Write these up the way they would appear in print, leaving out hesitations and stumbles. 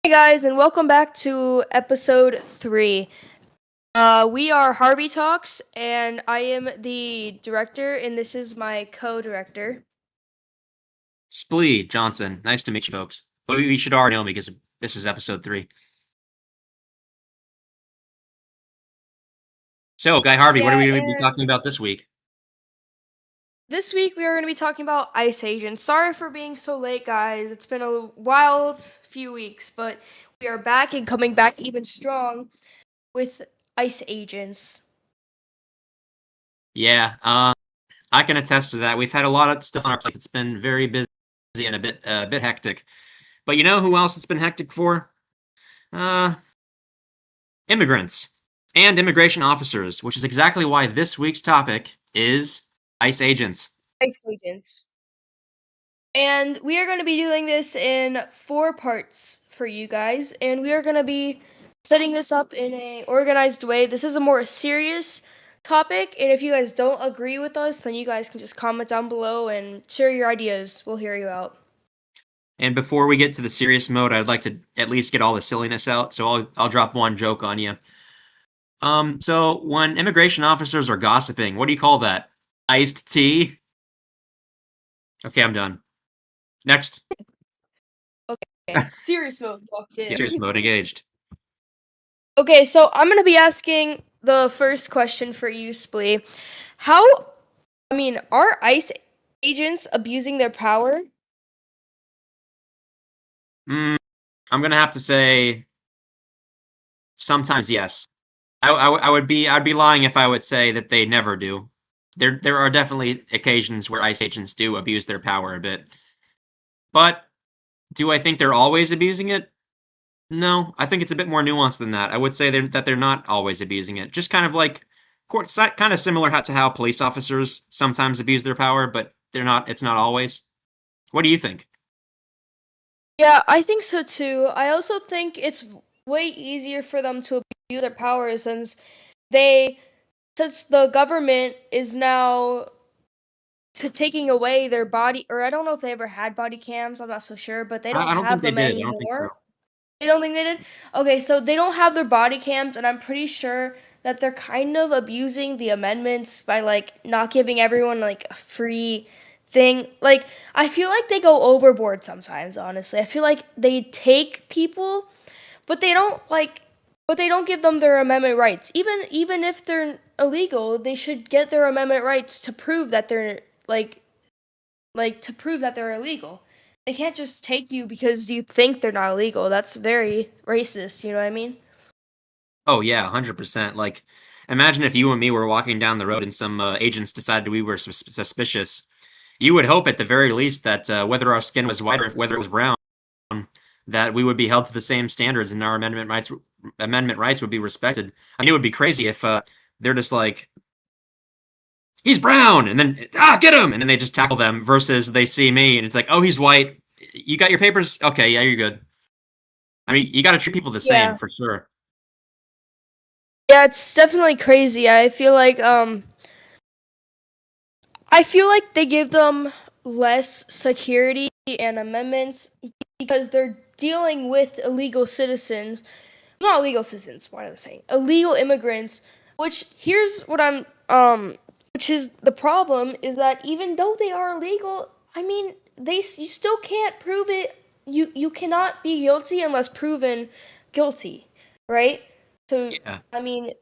Hey guys, and welcome back to episode 3. We are Harvey Talks, and I am the director, and this is my co-director. Splee Johnson. Nice to meet you folks. But we should already know me because this is episode 3. So, Guy Harvey, what are Yeah, we going to be and talking about this week? this week we are going to be talking about ice agents. Sorry for being so late, guys. It's been a wild few weeks, but we are back and coming back even strong with ice agents. Yeah, I can attest to that. We've had a lot of stuff on our plate. It's been very busy and a bit hectic. But you know who else it's been hectic for? Uh, Immigrants and immigration officers, which is exactly why this week's topic is ICE agents. Ice agents. And we are going to be doing this in 4 parts for you guys, and we are going to be setting this up in a organized way. This is a more serious topic, and if you guys don't agree with us, then you guys can just comment down below and share your ideas. We'll hear you out. And before we get to the serious mode, I'd like to at least get all the silliness out, so I'll drop one joke on you. So when immigration officers are gossiping, what do you call that? Iced tea? Okay, I'm done. Next. Okay, serious mode locked Yeah, in. serious mode engaged. Okay, so I'm going to be asking the first question for you, Splee. Are ICE agents abusing their power? Mm, I'm gonna have to say sometimes yes. I'd be lying if I would say that they never do. There are definitely occasions where ICE agents do abuse their power a bit, but do I think they're always abusing it? No, I think it's a bit more nuanced than that. I would say that they're not always abusing it. Just kind of like, kind of similar to how police officers sometimes abuse their power, but they're not. It's not always. What do you think? Yeah, I think so too. I also think it's way easier for them to abuse their powers they, since the government is now taking away their body, or I don't know if they ever had body cams, I'm not so sure, but they don't I don't think have they them did. I don't think so. anymore. You don't think they did? Okay, so they don't have their body cams, and I'm pretty sure that they're kind of abusing the amendments by like not giving everyone like a free thing. Like I feel like they go overboard sometimes, honestly. I feel like they take people, but they don't give them their amendment rights. Even if they're illegal, they should get their amendment rights to prove that they're to prove that they're illegal. They can't just take you because you think they're not illegal. That's very racist, you know what I mean? Oh yeah, 100%. Like, imagine if you and me were walking down the road and some agents decided we were suspicious. You would hope, at the very least, that whether our skin was white or whether it was brown, that we would be held to the same standards and our amendment rights would be respected. I mean, it would be crazy if they're just like, he's brown, and then get him, and then they just tackle them. Versus they see me and it's like, oh, he's white. You got your papers? Okay, yeah, you're good. I mean, you got to treat people the same Yeah. for sure. Yeah, it's definitely crazy. I feel like they give them less security and amendments because they're dealing with illegal citizens. Not illegal citizens, what am I saying? Illegal immigrants, which here's what I'm which is the problem is that even though they are illegal, I mean, you still can't prove it. You cannot be guilty unless proven guilty, right? So Yeah. I mean,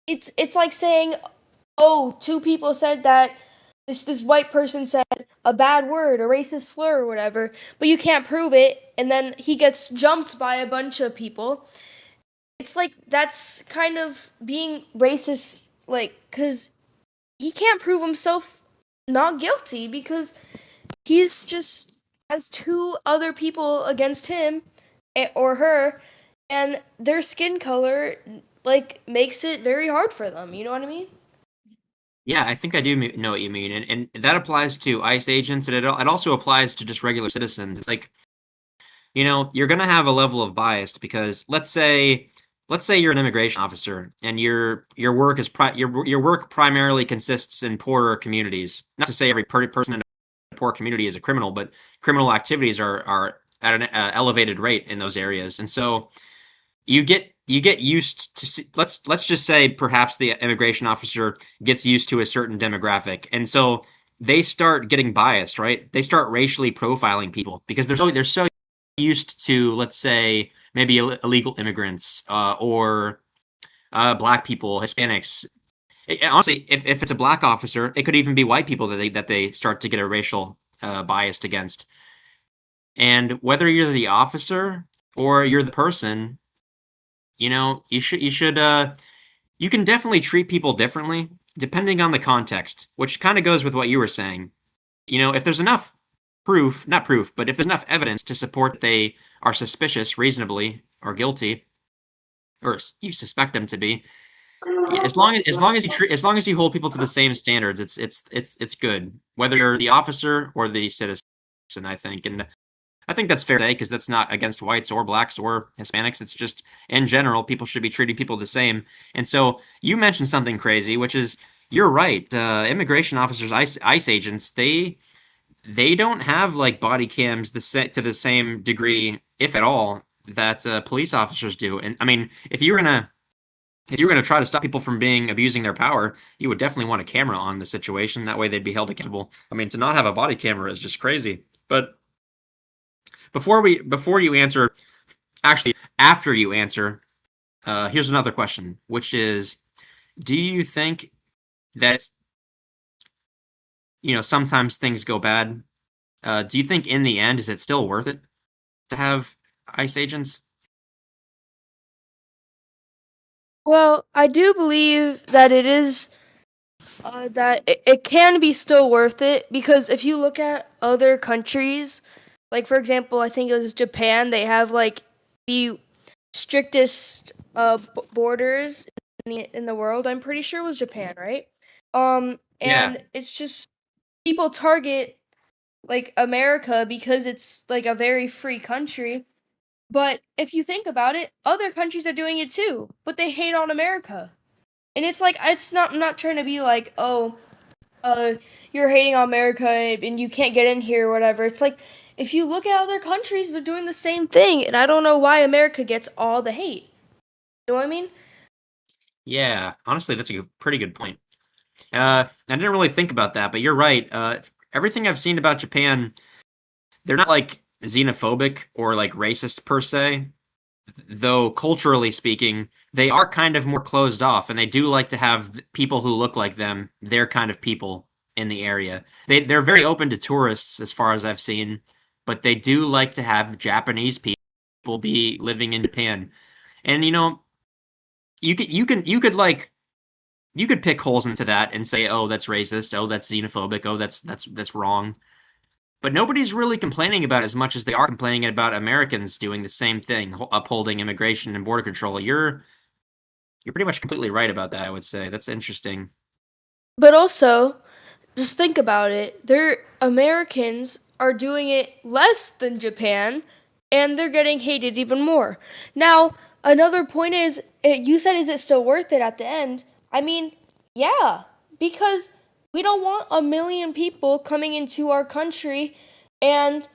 it's like saying, "Oh, two people said that this white person said a bad word, a racist slur or whatever, but you can't prove it." And then he gets jumped by a bunch of people. It's like that's kind of being racist, like, because he can't prove himself not guilty because he's just has two other people against him or her, and their skin color like makes it very hard for them. You know what I mean? Yeah, I think I do know what you mean, and that applies to ICE agents, and it also applies to just regular citizens. It's like, you're gonna have a level of bias because let's say you're an immigration officer and your work is your work primarily consists in poorer communities. Not to say every person in a poor community is a criminal, but criminal activities are at an elevated rate in those areas, and so you get used to let's just say perhaps the immigration officer gets used to a certain demographic, and so they start getting biased, right? They start racially profiling people because they're so used to, let's say, maybe illegal immigrants or black people, Hispanics. Honestly, if it's a black officer, it could even be white people that they start to get a racial biased against. And whether you're the officer or you're the person, you should you can definitely treat people differently depending on the context, which kind of goes with what you were saying. If there's enough proof, not proof, but if there's enough evidence to support that they are suspicious reasonably or guilty, or you suspect them to be, as long as you hold people to the same standards, it's good. Whether you're the officer or the citizen, I think that's fair to say because that's not against whites or blacks or Hispanics. It's just in general, people should be treating people the same. And so you mentioned something crazy, which is you're right. Immigration officers, ICE agents, they don't have like body cams to the same degree, if at all, that police officers do. And I mean, if you're gonna try to stop people from abusing their power, you would definitely want a camera on the situation. That way, they'd be held accountable. I mean, to not have a body camera is just crazy. But before you answer, actually, after you answer, here's another question, which is, do you think that sometimes things go bad? Do you think in the end, is it still worth it to have ICE agents? Well, I do believe that it is that it can be still worth it because if you look at other countries, like for example, I think it was Japan, they have like the strictest borders in the world. I'm pretty sure it was Japan, right? Yeah. And it's just people target like America because it's like a very free country. But if you think about it, other countries are doing it too, but they hate on America. And it's like it's not I'm not trying to be like, "Oh, uh you're hating on America and you can't get in here or whatever." It's like if you look at other countries, they're doing the same thing, and I don't know why America gets all the hate. You know what I mean? Yeah, honestly, that's a pretty good point. I didn't really think about that, but you're right. Everything I've seen about Japan, they're not like xenophobic or like racist per se, though culturally speaking, they are kind of more closed off, and they do like to have people who look like them, their kind of people in the area. They're very open to tourists, as far as I've seen, but they do like to have Japanese people be living in Japan. And you could pick holes into that and say, oh, that's racist, oh, that's xenophobic, oh, that's wrong. But nobody's really complaining about it as much as they are complaining about Americans doing the same thing, upholding immigration and border control. You're pretty much completely right about that, I would say. That's interesting. But also, just think about it. They're Americans are doing it less than Japan, and they're getting hated even more. Now, another point is, you said, is it still worth it at the end? I mean, yeah, because we don't want a million people coming into our country, and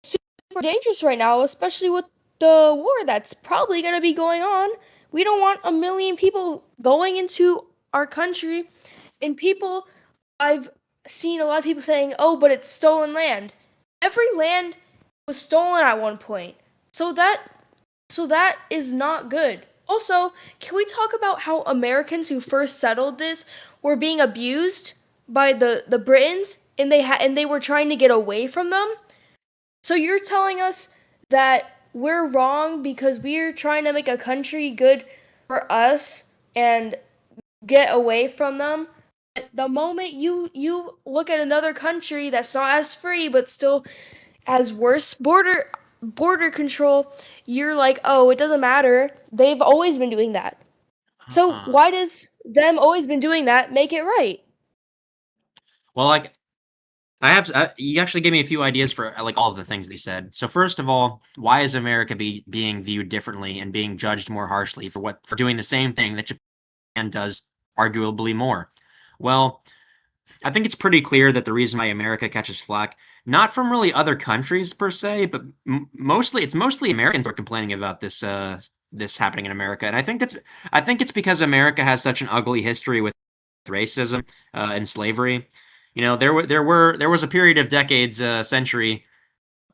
super dangerous right now, especially with the war that's probably going to be going on. We don't want a million people going into our country, and people I've seen a lot of people saying, "Oh, but it's stolen land." Every land was stolen at one point. So that is not good. Also, can we talk about how Americans who first settled this were being abused by the Britons and they were trying to get away from them? So you're telling us that we're wrong because we're trying to make a country good for us and get away from them. The moment you look at another country that's not as free but still has worse border control, you're like, "Oh, it doesn't matter. They've always been doing that." So Uh-uh. why does them always been doing that make it right? Well, like you actually gave me a few ideas for like all of the things they said. So first of all, why is America being viewed differently and being judged more harshly for doing the same thing that Japan does arguably more? Well, I think it's pretty clear that the reason why America catches flack, not from really other countries per se, but mostly it's mostly Americans who are complaining about this happening in America, and I think it's because America has such an ugly history with racism and slavery. You know, there was a period of decades, century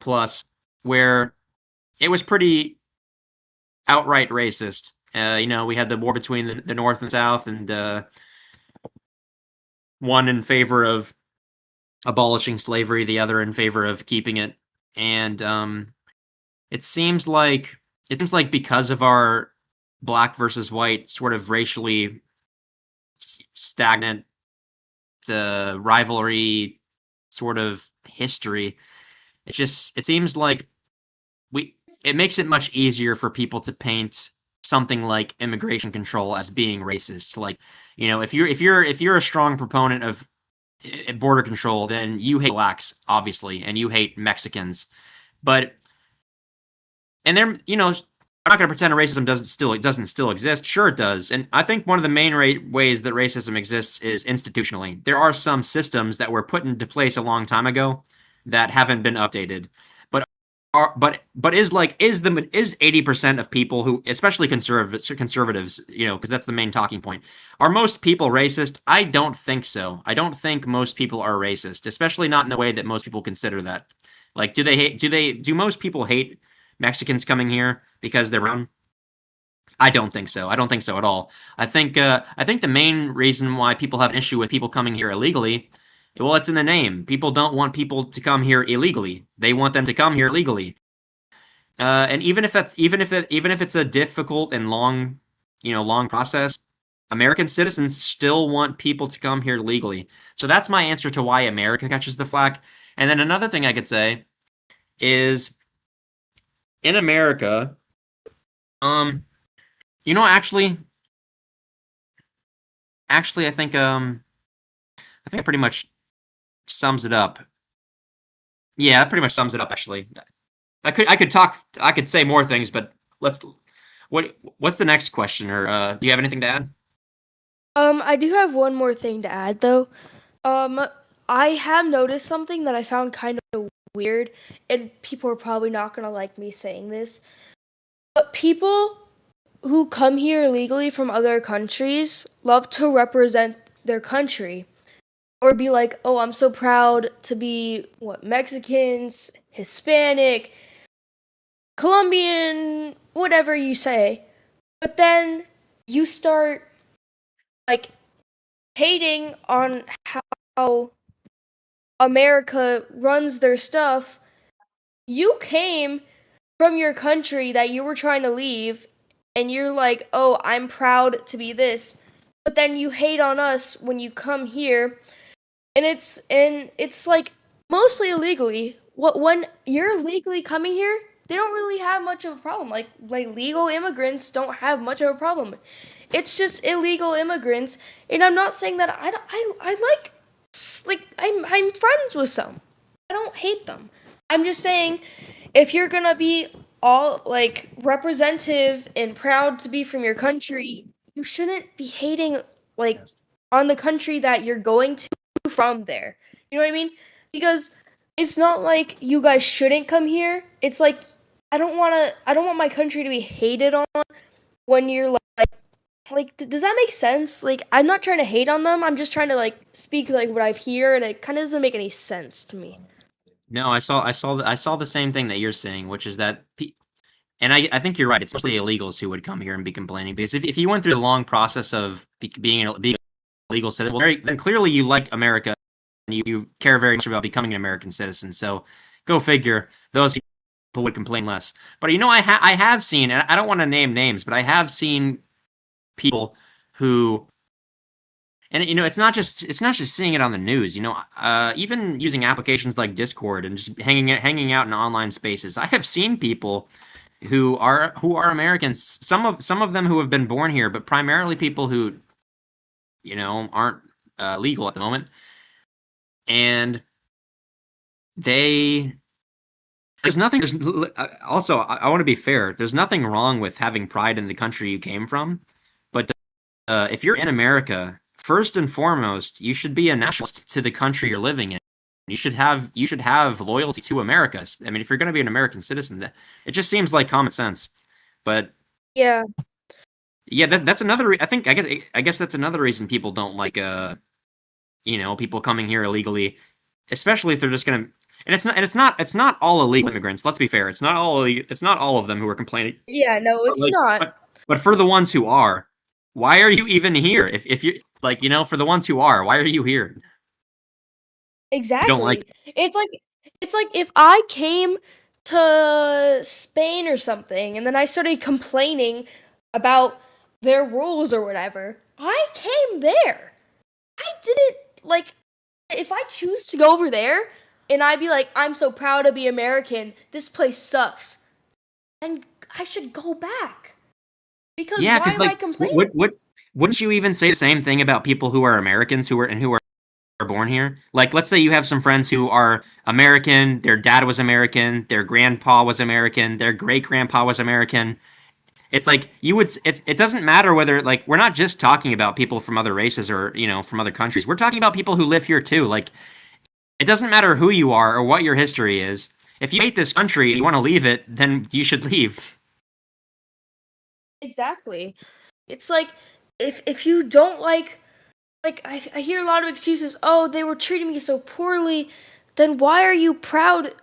plus, where it was pretty outright racist. You know, we had the war between the North and South, and one in favor of abolishing slavery, the other in favor of keeping it. And it seems like because of our black versus white sort of racially stagnant rivalry sort of history, it seems like we it makes it much easier for people to paint something like immigration control as being racist. Like, you know, if you're a strong proponent of border control, then you hate blacks, obviously, and you hate Mexicans. But and they're, you know, I'm not going to pretend racism doesn't still exist. Sure, it does, and I think one of the main ways that racism exists is institutionally. There are some systems that were put into place a long time ago that haven't been updated. But is 80% of people who, especially conservatives, you know, because that's the main talking point, are most people racist? I don't think so. I don't think most people are racist, especially not in the way that most people consider that. Like, do most people hate Mexicans coming here because they're brown? I don't think so. I don't think so at all. I think the main reason why people have an issue with people coming here illegally, well, it's in the name. People don't want people to come here illegally. They want them to come here legally. And even if it's a difficult and long process, American citizens still want people to come here legally. So that's my answer to why America catches the flack. And then another thing I could say is in America, um, you know, actually, I think it pretty much sums it up. Yeah, it pretty much sums it up. Actually, I could say more things, but let's. What's the next question, or do you have anything to add? I do have one more thing to add though. Um, I have noticed something that I found kind of weird, and people are probably not gonna like me saying this, but people who come here illegally from other countries love to represent their country or be like, "Oh, I'm so proud to be what Mexicans, Hispanic, Colombian, whatever you say." But then you start like hating on how America runs their stuff. You came from your country that you were trying to leave, and you're like, "Oh, I'm proud to be this." But then you hate on us when you come here, and it's like mostly illegally. What when you're legally coming here, they don't really have much of a problem. Like legal immigrants don't have much of a problem. It's just illegal immigrants, and I'm not saying that I like I'm friends with some. I don't hate them. I'm just saying if you're gonna be all like representative and proud to be from your country, you shouldn't be hating like on the country that you're going to from there. You know what I mean? Because it's not like you guys shouldn't come here. It's like I don't want my country to be hated on when you're does that make sense? Like I'm not trying to hate on them. I'm just trying to like speak like what I hear and it kind of doesn't make any sense to me. No, I saw the same thing that you're saying, which is that, and I think you're right. It's mostly illegals who would come here and be complaining because if you went through the long process of being a legal citizen, well, then clearly you like America and you care very much about becoming an American citizen. So go figure, those people would complain less. But you know, I have seen, and I don't want to name names, but I have seen people who, and you know, it's not just seeing it on the news. You know, even using applications like Discord and just hanging out in online spaces. I have seen people who are Americans. Some of them who have been born here, but primarily people who, you know, aren't legal at the moment, and they there's nothing. There's also I want to be fair. There's nothing wrong with having pride in the country you came from, but if you're in America first and foremost, you should be a nationalist to the country you're living in. You should have loyalty to America. I mean, if you're going to be an American citizen, it just seems like common sense. But Yeah, yeah, that's another. I guess that's another reason people don't like people coming here illegally, especially if they're just going to. And it's not all illegal immigrants. Let's be fair. It's not all of them who are complaining. yeah, no, But it's like, not. but for the ones who are, why are you even here? If you like, for the ones who are, why are you here? You don't like. Exactly. It's like it's like if I came to Spain or something and then I started complaining about their rules or whatever. I came there. I didn't like if I choose to go over there and I'd be like, I'm so proud to be American, this place sucks. And I should go back. Because Yeah, why because am I like, what complaining? what wouldn't you even say the same thing about people who are Americans who are born here? Like, let's say you have some friends who are American, their dad was American, their grandpa was American, their great grandpa was American. It's like it doesn't matter whether, like, we're not just talking about people from other races or from other countries. We're talking about people who live here too. Like, it doesn't matter who you are or what your history is. If you hate this country and you want to leave it, then you should leave. Exactly. It's like if you don't like I hear a lot of excuses. Oh, they were treating me so poorly. Then why are you proud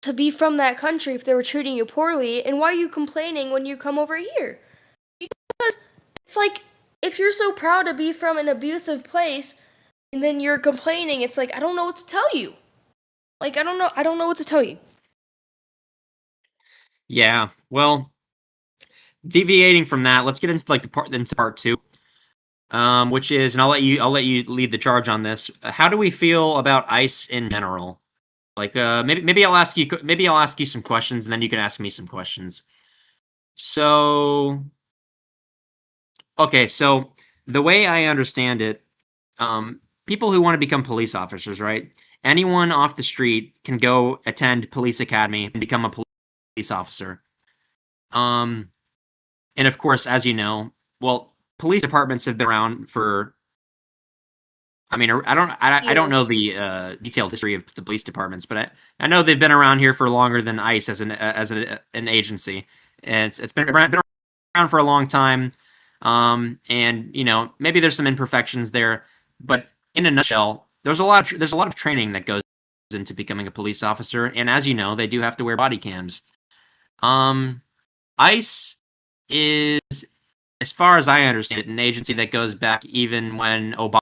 to be from that country if they were treating you poorly? And why are you complaining when you come over here? Because it's like if you're so proud to be from an abusive place and then you're complaining, it's like I don't know what to tell you. Like I don't know what to tell you. Yeah. Well, deviating from that, let's get into part two, which is, and I'll let you lead the charge on this. How do we feel about ICE in general? Like, maybe I'll ask you some questions, and then you can ask me some questions. So, okay, so the way I understand it, people who want to become police officers, right? Anyone off the street can go attend police academy and become a police officer. Um, and of course, as you know, well, police departments have been around for. I mean, I don't know Years. the detailed history of the police departments, but I know they've been around here for longer than ICE as an agency, and it's been around for a long time. And maybe there's some imperfections there, but in a nutshell, there's a lot of training that goes into becoming a police officer, and as you know, they do have to wear body cams. Um, ICE is, as far as I understand it, an agency that goes back even when Obama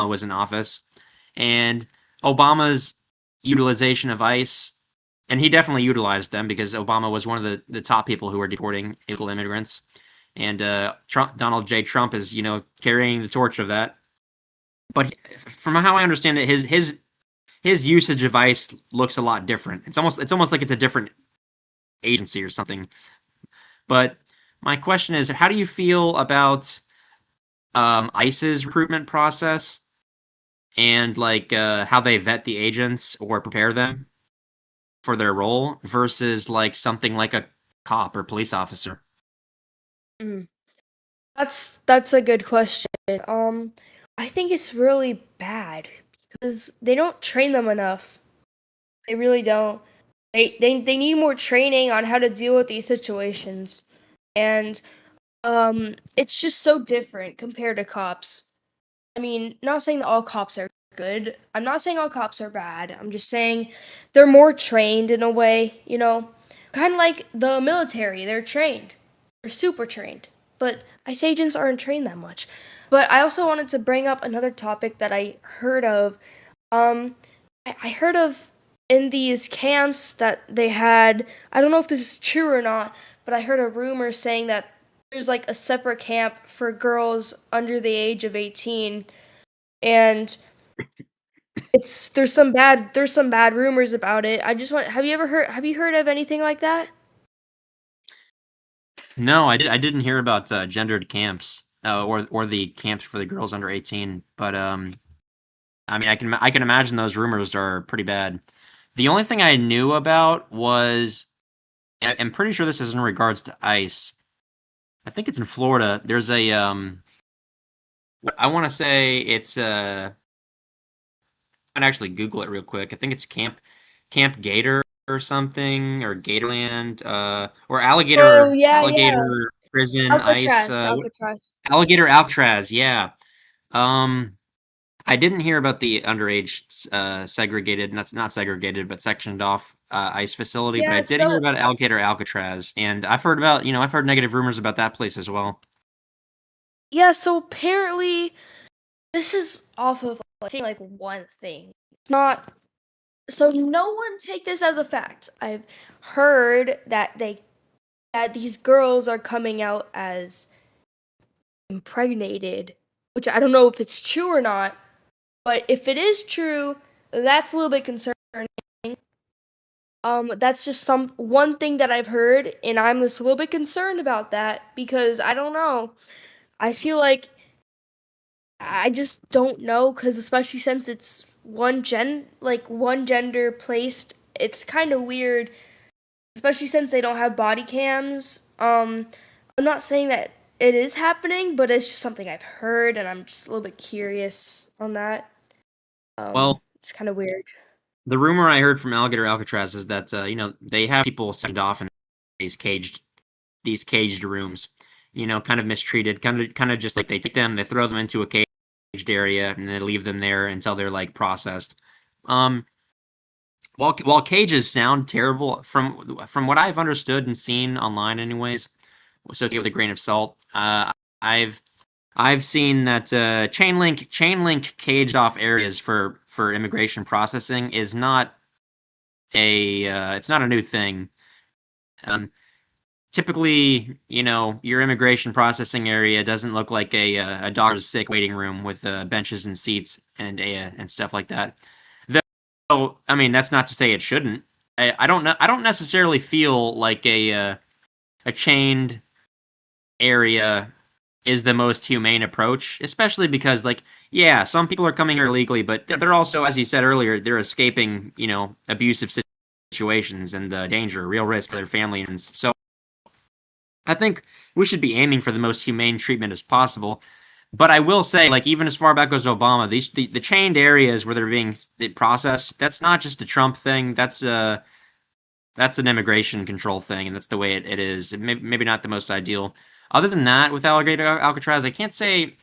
was in office, and Obama's utilization of ICE, and he definitely utilized them because Obama was one of the top people who were deporting illegal immigrants, and Donald J. Trump is carrying the torch of that. But from how I understand it, his usage of ICE looks a lot different. It's almost like it's a different agency or something. But my question is, how do you feel about ICE's recruitment process and like how they vet the agents or prepare them for their role versus like something like a cop or police officer? Mm. That's a good question. I think it's really bad because they don't train them enough. They really don't. They need more training on how to deal with these situations. And it's just so different compared to cops. I mean, not saying that all cops are good. I'm not saying all cops are bad. I'm just saying they're more trained in a way, kind of like the military. They're trained. They're super trained. But ICE agents aren't trained that much. But I also wanted to bring up another topic that I heard of. I heard of in these camps that they had. I don't know if this is true or not, but I heard a rumor saying that there's like a separate camp for girls under the age of 18, and there's some bad rumors about it. I just want have you heard of anything like that? No, I didn't hear about gendered camps or the camps for the girls under 18, but I mean I can imagine those rumors are pretty bad. The only thing I knew about was, and I'm pretty sure this is in regards to ICE. I think it's in Florida. There's I want to say it's I'd actually Google it real quick. I think it's Camp Gator or something, or Gatorland, or Oh, yeah, yeah. Alligator Prison Ice, Alcatraz, Alcatraz. Alligator Alcatraz. Yeah. Um, I didn't hear about the underage segregated, not segregated, but sectioned off ice facility, but I Yeah, did hear so about Alligator Alcatraz, and I've heard about, I've heard negative rumors about that place as well. apparently this is off of like saying like one thing. It's not so no one take this as a fact. I've heard that these girls are coming out as impregnated, which I don't know if it's true or not, but if it is true, that's a little bit concerning. That's just some one thing that I've heard, and I'm just a little bit concerned about that because I don't know. I feel like I just don't know because especially since it's one gender placed, it's kind of weird, especially since they don't have body cams. I'm not saying that it is happening, but it's just something I've heard, and I'm just a little bit curious on that. Well, It's kind of weird. the rumor I heard from Alligator Alcatraz is that they have people sectioned off in these caged rooms, kind of mistreated, kind of just like they take them, they throw them into a caged area, and they leave them there until they're like processed. Um, while cages sound terrible, from what I've understood and seen online, anyways, so take it with a grain of salt. I've I've seen that chain link caged off areas for immigration processing is not a it's not a new thing. Um, Typically, your immigration processing area doesn't look like a doctor's sick waiting room with benches and seats and stuff like that. Though, I mean, that's not to say it shouldn't. I don't know. I don't necessarily feel like a chained area is the most humane approach, especially because, like, yeah, some people are coming here illegally, but they're also, as you said earlier, they're escaping, abusive situations and danger, real risk for their family. And so I think we should be aiming for the most humane treatment as possible. But I will say, like, even as far back as Obama, the chained areas where they're being processed, that's not just a Trump thing. That's an immigration control thing, and that's the way it is. Maybe not the most ideal. Other than that, with Alligator Alcatraz, I can't say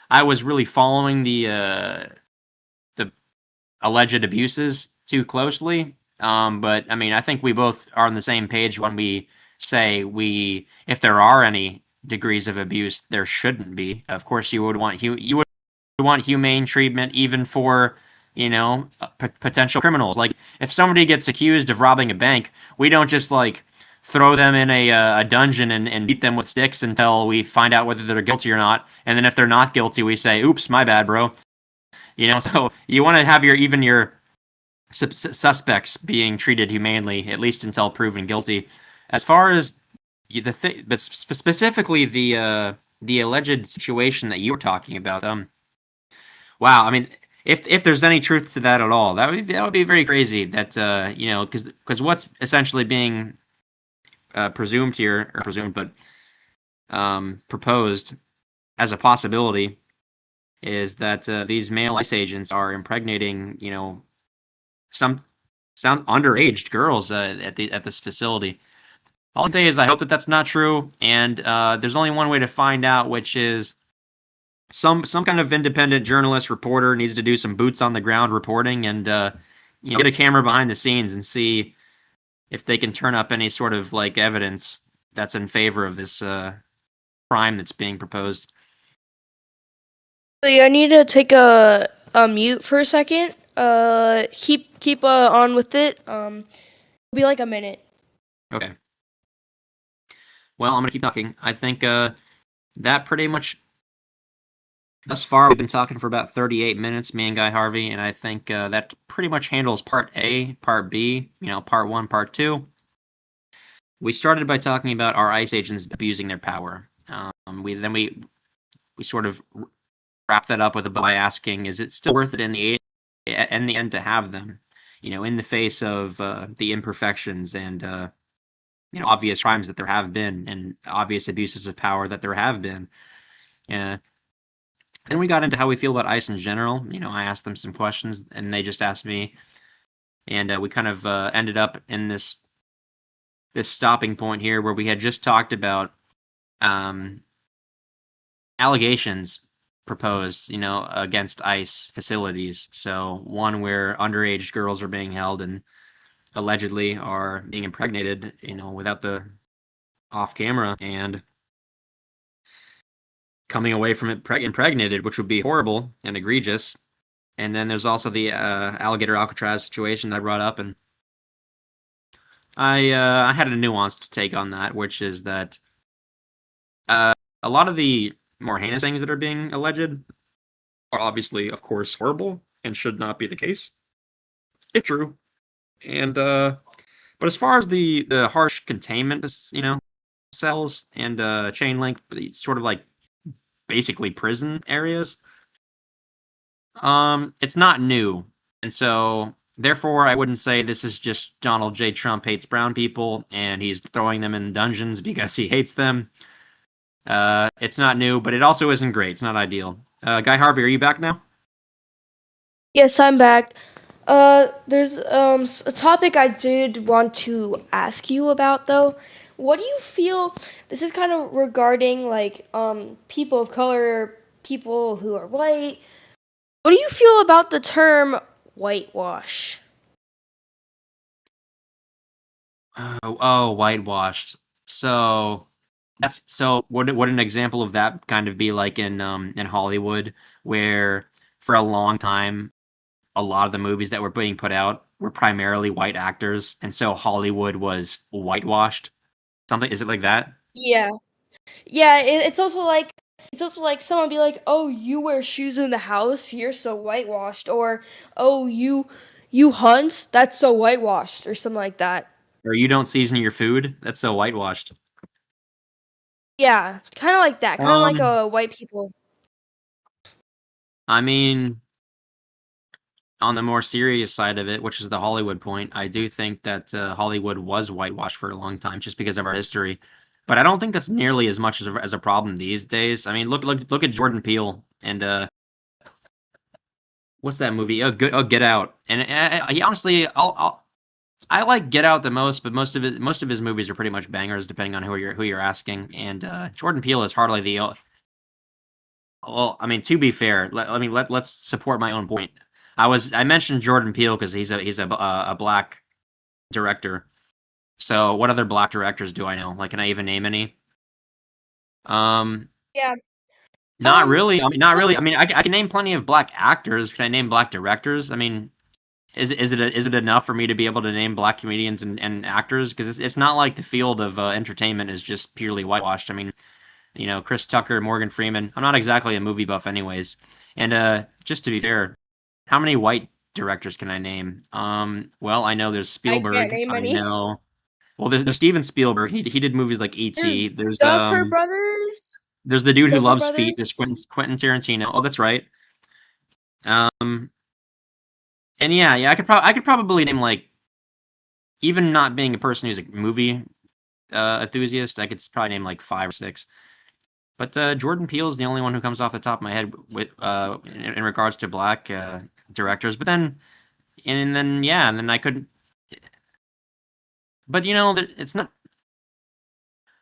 I was really following the alleged abuses too closely. But I mean, I think we both are on the same page when we say if there are any degrees of abuse, there shouldn't be. Of course, you would want humane treatment even for potential criminals. Like if somebody gets accused of robbing a bank, we don't just like throw them in a dungeon and beat them with sticks until we find out whether they're guilty or not. And then if they're not guilty, we say, "Oops, my bad, bro." So you want to have your suspects being treated humanely, at least until proven guilty. As far as but specifically the alleged situation that you were talking about, wow, I mean, if there's any truth to that at all, that would be very crazy. That because what's essentially being presumed here, or presumed, but proposed as a possibility is that these male ICE agents are impregnating, some underaged girls at this facility. All I'll say is I hope that that's not true, and there's only one way to find out, which is some kind of independent journalist reporter needs to do some boots on the ground reporting and get a camera behind the scenes and see if they can turn up any sort of like evidence that's in favor of this crime that's being proposed. So yeah, I need to take a mute for a second. Keep on with it. It'll be like a minute. Okay. Well, I'm gonna keep talking. I think that pretty much thus far we've been talking for about 38 minutes, me and Guy Harvey, and I think that pretty much handles part A, part B, part one, part two. We started by talking about our ICE agents abusing their power. We sort of wrap that up with by asking, is it still worth it in the end to have them? In the face of the imperfections and obvious crimes that there have been and obvious abuses of power that there have been. Uh, Then we got into how we feel about ice in general. You know, I asked them some questions, and they just asked me, and we kind of ended up in this stopping point here where we had just talked about um, allegations proposed, you know, against ICE facilities. So one where underage girls are being held and allegedly are being impregnated, you know, without the off camera and coming away from it impregnated, which would be horrible and egregious. And then there's also the alligator Alcatraz situation that I brought up, and I had a nuanced take on that, which is that uh, a lot of the more heinous things that are being alleged are obviously, of course, horrible and should not be the case, if true. And but as far as the harsh containment, you know, cells and chain link, sort of like basically prison areas, it's not new, and so therefore I wouldn't say this is just Donald J. Trump hates brown people and he's throwing them in dungeons because he hates them. It's not new, but it also isn't great. It's not ideal. Guy Harvey, are you back now? Yes, I'm back. There's a topic I did want to ask you about though. What do you feel? This is kind of regarding like people of color, people who are white. What do you feel about the term whitewash? Oh, whitewashed. So that's so. Would an example of that kind of be like in Hollywood, where for a long time a lot of the movies that were being put out were primarily white actors, and so Hollywood was whitewashed. Something is it like that? Yeah. Yeah, it's also like someone be like, "Oh, you wear shoes in the house, you're so whitewashed," or "Oh, you hunt, that's so whitewashed," or something like that. Or you don't season your food? That's so whitewashed. Yeah, kind of like that, kind of like Um, a white people. I mean, on the more serious side of it, which is the Hollywood point, I do think that Hollywood was whitewashed for a long time just because of our history. But I don't think that's nearly as much as a problem these days. I mean, look at Jordan Peele and what's that movie? Get Out. And he honestly, I like Get Out the most, but most of his movies are pretty much bangers, depending on who you're asking. And Jordan Peele is hardly the well. I mean, to be fair, let's support my own point. I mentioned Jordan Peele because he's a black director. So what other black directors do I know? Like, can I even name any? Um, Yeah. not really. I mean, not So really. I mean, I can name plenty of black actors. Can I name black directors? I mean, is it enough for me to be able to name black comedians and actors? Because it's not like the field of entertainment is just purely whitewashed. I mean, you know, Chris Tucker, Morgan Freeman. I'm not exactly a movie buff, anyways. And just to be fair, how many white directors can I name? Well, I know there's I can't Spielberg. name I any. know. Well, there's Steven Spielberg. He did movies like There's E.T. Duffer Brothers. There's the dude who Duffer loves feet. Brothers. There's Quentin Tarantino. Oh, that's right. Um, and yeah, I could probably name like even not being a person who's a movie enthusiast, I could probably name like five or six. But Jordan Peele is the only one who comes off the top of my head with in regards to black directors. But then and then I could, but you know, it's not.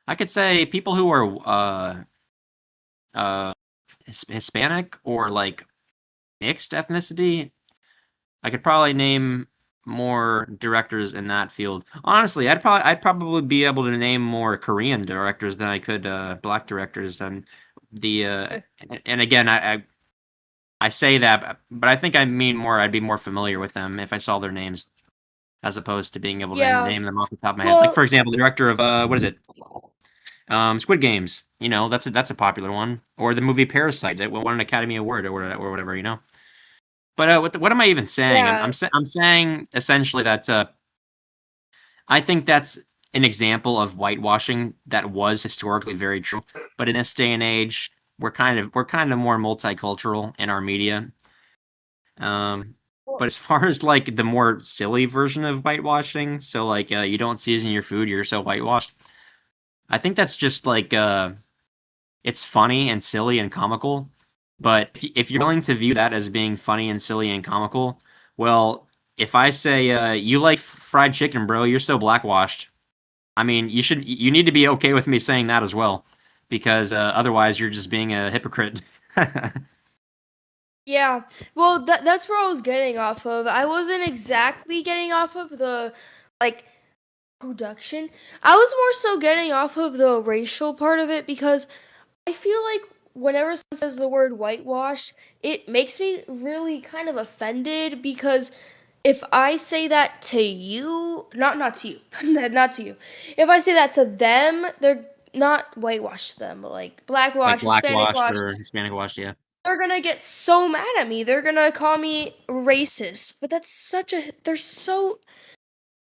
I could say people who are uh, Hispanic or like mixed ethnicity. I could probably name more directors in that field. Honestly, I'd probably be able to name more Korean directors than I could black directors. And the and again, I say that, but I think I mean more. I'd be more familiar with them if I saw their names as opposed to being able to Yeah. name them off the top of my head. Like Well, for example, the director of what is it? Squid Games. You know, that's a popular one. Or the movie Parasite that won an Academy Award or whatever. You know. But what am I even saying? yeah. I'm saying essentially that I think that's an example of whitewashing that was historically very true. But in this day and age, we're kind of more multicultural in our media. Well, But as far as like the more silly version of whitewashing, so like you don't season your food, you're so whitewashed. I think that's just like it's funny and silly and comical, But if you're willing to view that as being funny and silly and comical, well, if I say you like fried chicken, bro, you're so blackwashed. I mean, you need to be okay with me saying that as well, because otherwise you're just being a hypocrite. Yeah, well, that's where I was getting off of. I wasn't exactly getting off of the like production. I was more so getting off of the racial part of it because I feel like whenever someone says the word whitewash, it makes me really kind of offended because if I say that to you, not to you, not to you. If I say that to them, they're not whitewash them, but like Like blackwash, Hispanic blackwashed wash. or Hispanic washed, yeah. They're gonna get so mad at me. They're gonna call me racist. But they're so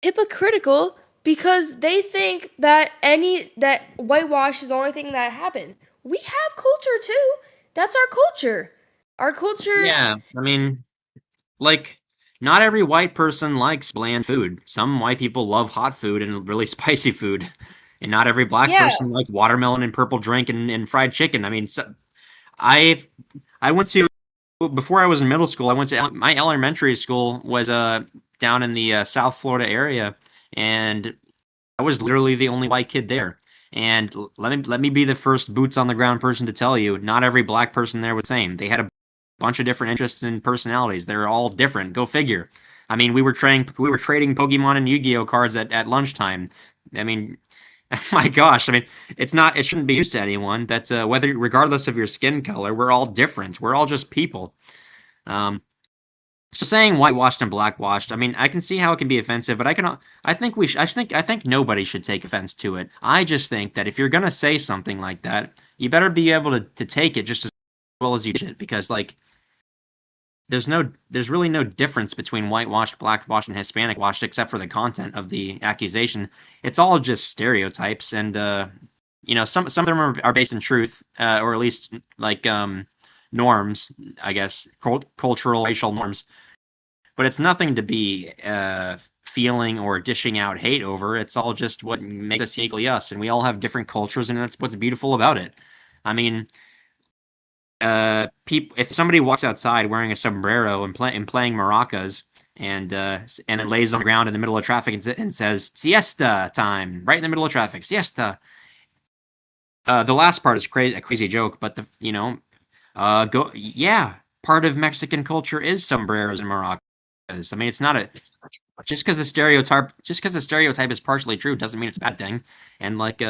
hypocritical because they think that whitewash is the only thing that happened. We have culture too. That's our culture. Our culture, Yeah, I mean, like, not every white person likes bland food. Some white people love hot food and really spicy food. And not every black yeah. person likes watermelon and purple drink and fried chicken. I mean, I I went to before I was in middle school. I went to my elementary school was down in the South Florida area, and I was literally the only white kid there. And let me be the first boots on the ground person to tell you, not every black person there was the same. They had a bunch of different interests and personalities. They're all different. Go figure. I mean, we were trading Pokemon and Yu-Gi-Oh cards at lunchtime. I mean, my gosh, I mean, it shouldn't be used to anyone that whether regardless of your skin color, we're all different. We're all just people. Um, so saying whitewashed and blackwashed, I mean, I can see how it can be offensive, but I think nobody should take offense to it. I just think that if you're gonna say something like that, you better be able to take it just as well as you did, because like there's really no difference between whitewashed, blackwashed, and Hispanic washed except for the content of the accusation. It's all just stereotypes, and some of them are based in truth, or at least like norms, I guess, cultural, racial norms. But it's nothing to be feeling or dishing out hate over. It's all just what makes us uniquely us, and we all have different cultures, and that's what's beautiful about it. I mean, if somebody walks outside wearing a sombrero and playing maracas and it lays on the ground in the middle of traffic and says siesta time right in the middle of traffic, siesta. The last part is a crazy joke, but go yeah, part of Mexican culture is sombreros and maracas. I mean, it's not a just because the stereotype is partially true doesn't mean it's a bad thing. And like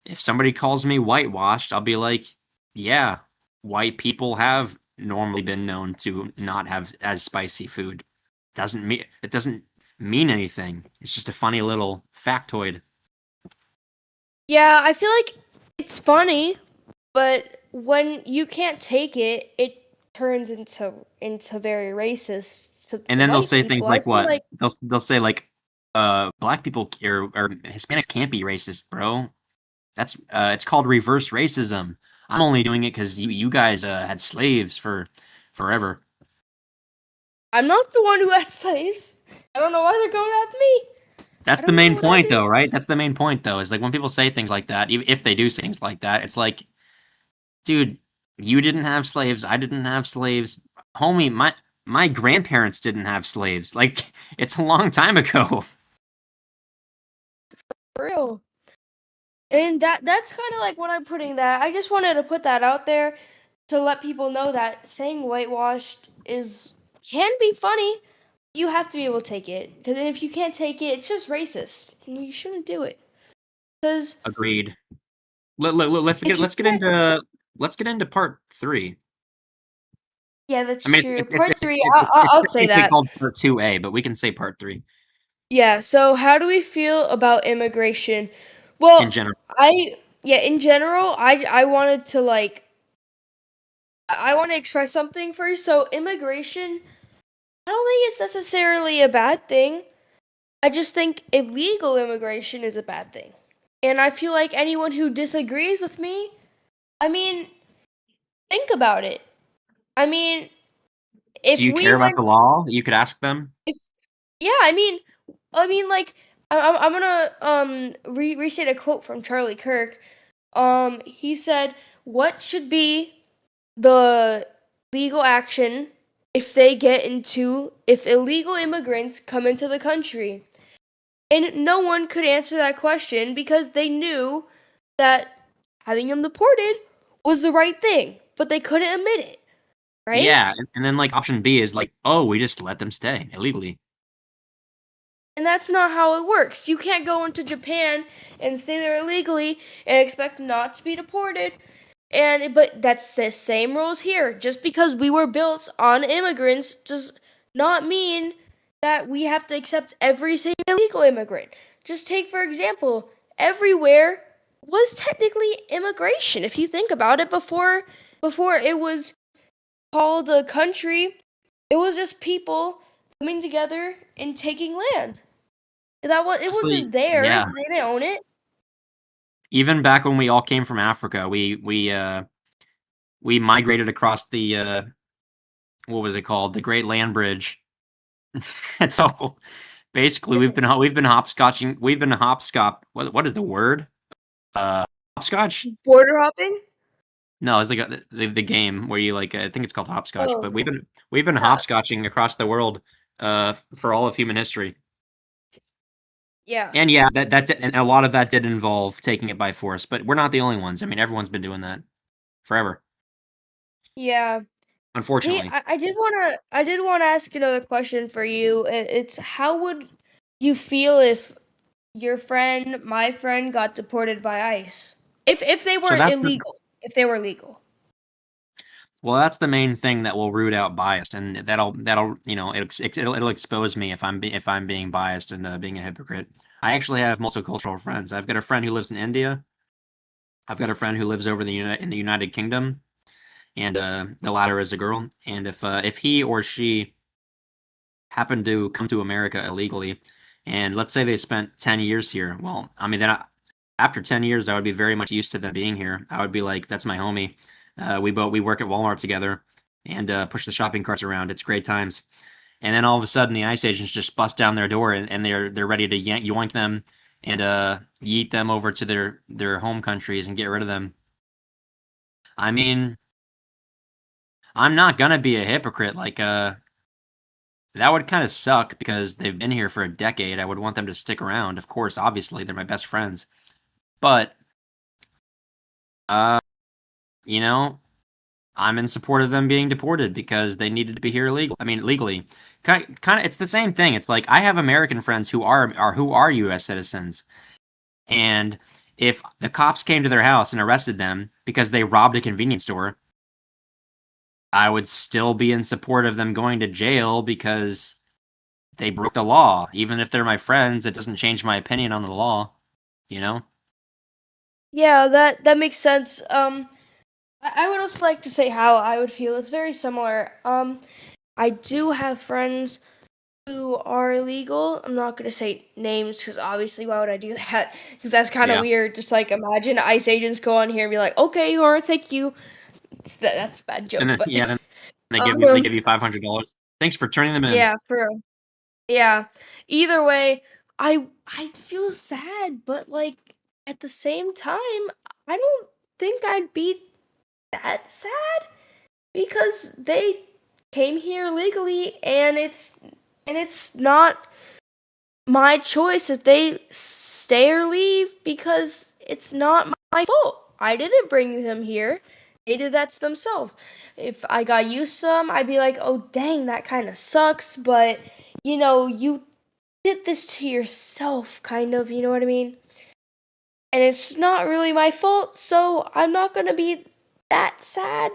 if somebody calls me whitewashed, I'll be like, yeah, white people have normally been known to not have as spicy food. It doesn't mean anything. It's just a funny little factoid. Yeah, I feel like it's funny, but when you can't take it, it turns into very racist to And the then they'll white say things people. I like feel what? like They'll say like black people or Hispanics can't be racist, bro. That's it's called reverse racism. I'm only doing it because you guys had slaves for forever. I'm not the one who had slaves. I don't know why they're going after me. I That's the don't know main what I point, did. though, right? That's the main point, though. Is like when people say things like that, if they do say things like that, it's like, dude, you didn't have slaves. I didn't have slaves, homie. My grandparents didn't have slaves. Like it's a long time ago. For real. And that's kind of like when I'm putting that. I just wanted to put that out there to let people know that saying whitewashed is can be funny. You have to be able to take it because if you can't take it, it's just racist. And you shouldn't do it because Agreed. Let's if get you let's get can't, into let's get into part three. yeah, I that's mean, true. Part three, it's I'll say technically that. called part 2A, but we can say part three Yeah. So how do we feel about immigration? in Well, general. yeah, in general, I wanted to I want to express something first. So immigration, I don't think it's necessarily a bad thing. I just think illegal immigration is a bad thing. And I feel like anyone who disagrees with me, I mean, think about it. I mean, Do if you we care about went, the law? You could ask them. if yeah, like I'm gonna restate a quote from Charlie Kirk. He said, "What should be the legal action if illegal immigrants come into the country. And no one could answer that question because they knew that having them deported was the right thing, but they couldn't admit it, right? Yeah, and then like option B is like, oh, we just let them stay illegally. And that's not how it works. You can't go into Japan and stay there illegally and expect not to be deported. And but that's the same rules here. Just because we were built on immigrants does not mean that we have to accept every single illegal immigrant. Just take for example, everywhere was technically immigration if you think about it before it was called a country. It was just people coming together and taking land. It Honestly, wasn't theirs. yeah. They didn't own it. Even back when we all came from Africa, we migrated across the what was it called? The Great Land Bridge. And so basically we've been hopscotching. We've been hopscotch. What is the word? Hopscotch? Border hopping? No, it's like the game where you like I think it's called hopscotch. But Oh, we've been yeah. hopscotching across the world for all of human history. Yeah. And yeah, and a lot of that did involve taking it by force. But we're not the only ones. I mean, everyone's been doing that forever. Yeah. Hey, Unfortunately. I did wanna ask another question for you. It's how would you feel if your friend, my friend, got deported by ICE? If they So were that's the illegal. If they were legal. Well, that's the main thing that will root out bias, and that'll it'll expose me if I'm being biased and being a hypocrite. I actually have multicultural friends. I've got a friend who lives in India. I've got a friend who lives over in the United Kingdom, and the latter is a girl. And if he or she happened to come to America illegally, and let's say they spent 10 years here, well, I mean, after 10 years, I would be very much used to them being here. I would be like, that's my homie. We work at Walmart together and push the shopping carts around. It's great times. And then all of a sudden, the ICE agents just bust down their door and they're ready to yoink them and yeet them over to their home countries and get rid of them. I mean, I'm not gonna be a hypocrite. Like, that would kind of suck because they've been here for a decade. I would want them to stick around. Of course, obviously, they're my best friends. But, uh, you know, I'm in support of them being deported because they needed to be here legally. Kind of, it's the same thing. It's like I have American friends who are U.S. citizens, and if the cops came to their house and arrested them because they robbed a convenience store, I would still be in support of them going to jail because they broke the law. Even if they're my friends, it doesn't change my opinion on the law. You know? Yeah, that makes sense. I would also like to say how I would feel. It's very similar. I do have friends who are illegal. I'm not gonna say names because obviously, why would I do that? Because that's kind of Yeah. weird. Just like imagine ICE agents go on here and be like, "Okay, we're gonna take you." That's a bad And joke, then but yeah, then they um, give you $500. Thanks for turning them in. yeah, for real. Yeah. Either way, I feel sad, but like at the same time, I don't think I'd be that sad because they came here legally and it's not my choice if they stay or leave because it's not my fault. I didn't bring them here. They did that to themselves. If I got used to them, I'd be like, "Oh, dang, that kind of sucks," but you did this to yourself, kind of, you know what I mean? And it's not really my fault, so I'm not gonna be that sad.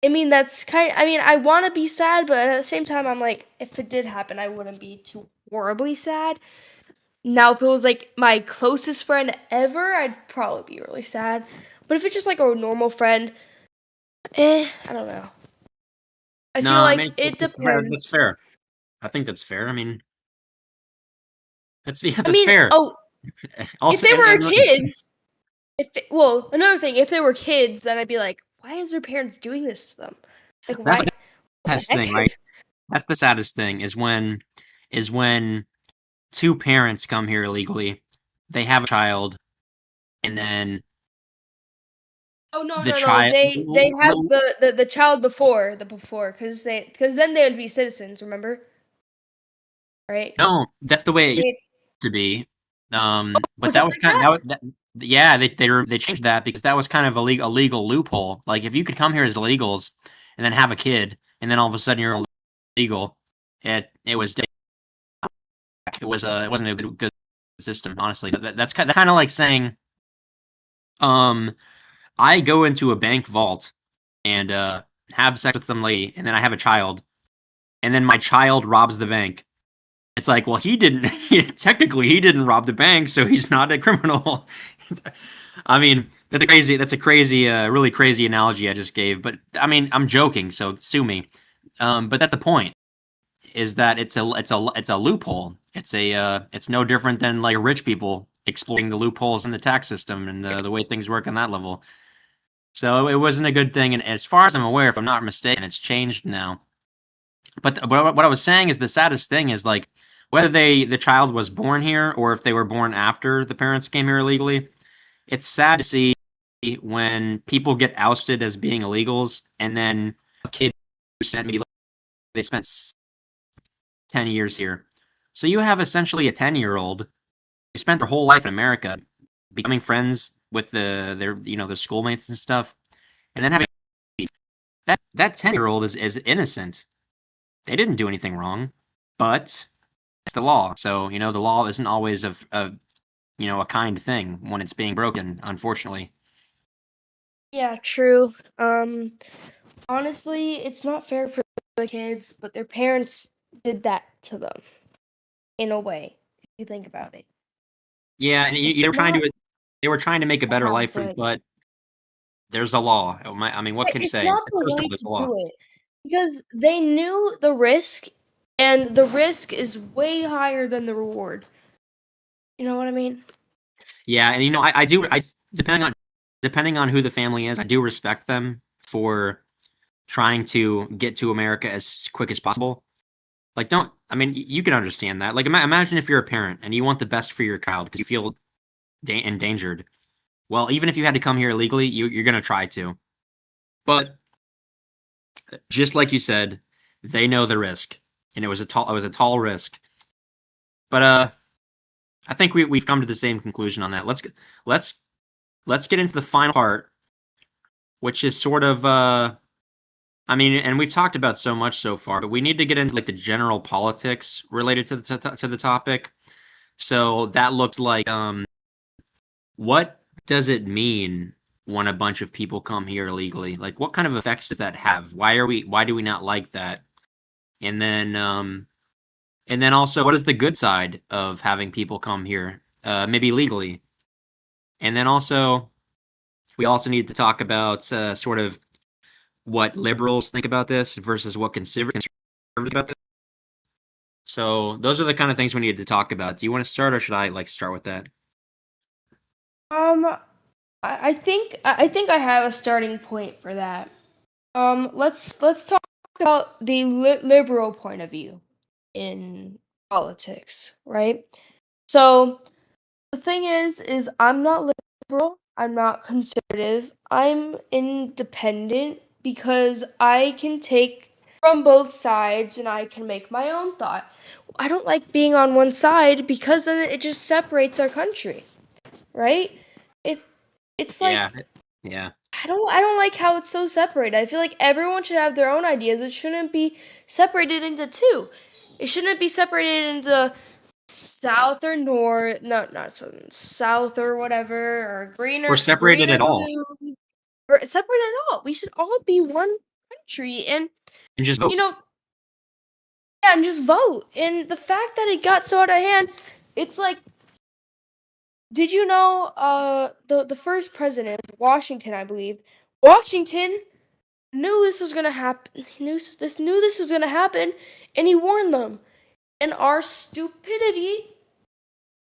I mean, I want to be sad, but at the same time, I'm like, if it did happen, I wouldn't be too horribly sad. Now, if it was like my closest friend ever, I'd probably be really sad. But if it's just like a normal friend, I don't know. I No, feel I like mean it that's depends. fair. I think that's fair. I mean, that's yeah, I that's mean, fair. oh, if Also, they were and kids, well, another thing, if they were kids, then I'd be like, why is their parents doing this to them? Like, that's why? the What the saddest heck? thing, right? That's the saddest thing is when two parents come here illegally, they have a child, and then Oh no, the no, no. child. They have the child before because then they would be citizens. Remember, right? No, that's the way it used They, to be. But was it that was like kind of that? yeah, they changed that because that was kind of a legal loophole. Like if you could come here as illegals and then have a kid, and then all of a sudden you're illegal, it was it wasn't a good system, honestly. That's kind of like saying, um, I go into a bank vault and have sex with some lady, and then I have a child, and then my child robs the bank. It's like, well, he didn't. Technically, he didn't rob the bank, so he's not a criminal. I mean, that's a crazy, really crazy analogy I just gave. But I mean, I'm joking, so sue me. But that's the point. Is that it's a loophole. It's no different than like rich people exploiting the loopholes in the tax system and the way things work on that level. So it wasn't a good thing. And as far as I'm aware, if I'm not mistaken, it's changed now. But what I was saying is the saddest thing is like whether the child was born here or if they were born after the parents came here illegally. It's sad to see when people get ousted as being illegals, and then a kid who spent maybe they spent 10 years here. So you have essentially a 10-year-old who spent their whole life in America, becoming friends with their schoolmates and stuff, and then having that 10-year-old is innocent. They didn't do anything wrong, but it's the law. So the law isn't always a kind thing when it's being broken. Unfortunately. Yeah, true. Honestly, it's not fair for the kids, but their parents did that to them in a way. If you think about it, Yeah, and it's not they were trying to make a better not life for you, good. but there's a law. I mean, what can you It's say? not It's the so way simple. It's to a law. do it because they knew the risk, and the risk is way higher than the reward. You know what I mean? Yeah, and I do. Depending on who the family is, I do respect them for trying to get to America as quick as possible. Like, don't. I mean, you can understand that. Like, imagine if you're a parent and you want the best for your child because you feel endangered. Well, even if you had to come here illegally, you're gonna try to. But just like you said, they know the risk, and it was a tall risk. But I think we've come to the same conclusion on that. Let's let's get into the final part, which is sort of I mean, and we've talked about so much so far, but we need to get into like the general politics related to the topic. So that looks like what does it mean when a bunch of people come here illegally? Like what kind of effects does that have? Why do we not like that? And then also what is the good side of having people come here maybe legally? And then also we also need to talk about sort of what liberals think about this versus what conservatives about this. So those are the kind of things we need to talk about. Do you want to start, or should I like start with that? Um, I think I have a starting point for that. Let's talk about the liberal point of view in politics, right? So the thing is I'm not liberal, I'm not conservative, I'm independent because I can take from both sides and I can make my own thought. I don't like being on one side because then it just separates our country, right? It it's Yeah, like yeah. I don't like how it's so separated. I feel like everyone should have their own ideas. It shouldn't be separated into two. It shouldn't be separated into south or north. No, not southern. South or whatever, or We're green separated or at all, blue. Or separate at all. We should all be one country, and and just you vote. know, yeah, and just vote. And the fact that it got so out of hand, it's like, did you know, the first president, Washington, I believe, Washington knew this was gonna happen. He knew this was gonna happen, and he warned them. And our stupidity,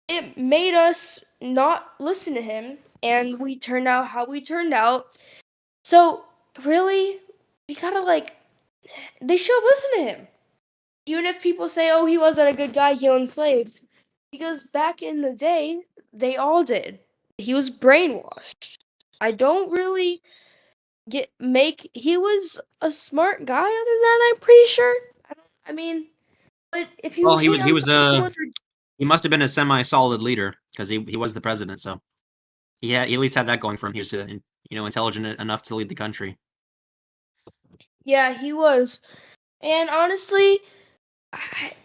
it made us not listen to him, and we turned out how we turned out. So really, we gotta like, they should have listened to him, even if people say, "Oh, he wasn't a good guy, he owned slaves," because back in the day, they all did. He was brainwashed. I don't really get make he was a smart guy other than that, I'm pretty sure. I mean, but if you Well, hate he on was someone for he must have been a semi-solid leader because he was the president, so he at least had that going for him. He was intelligent enough to lead the country. yeah, he was. And honestly,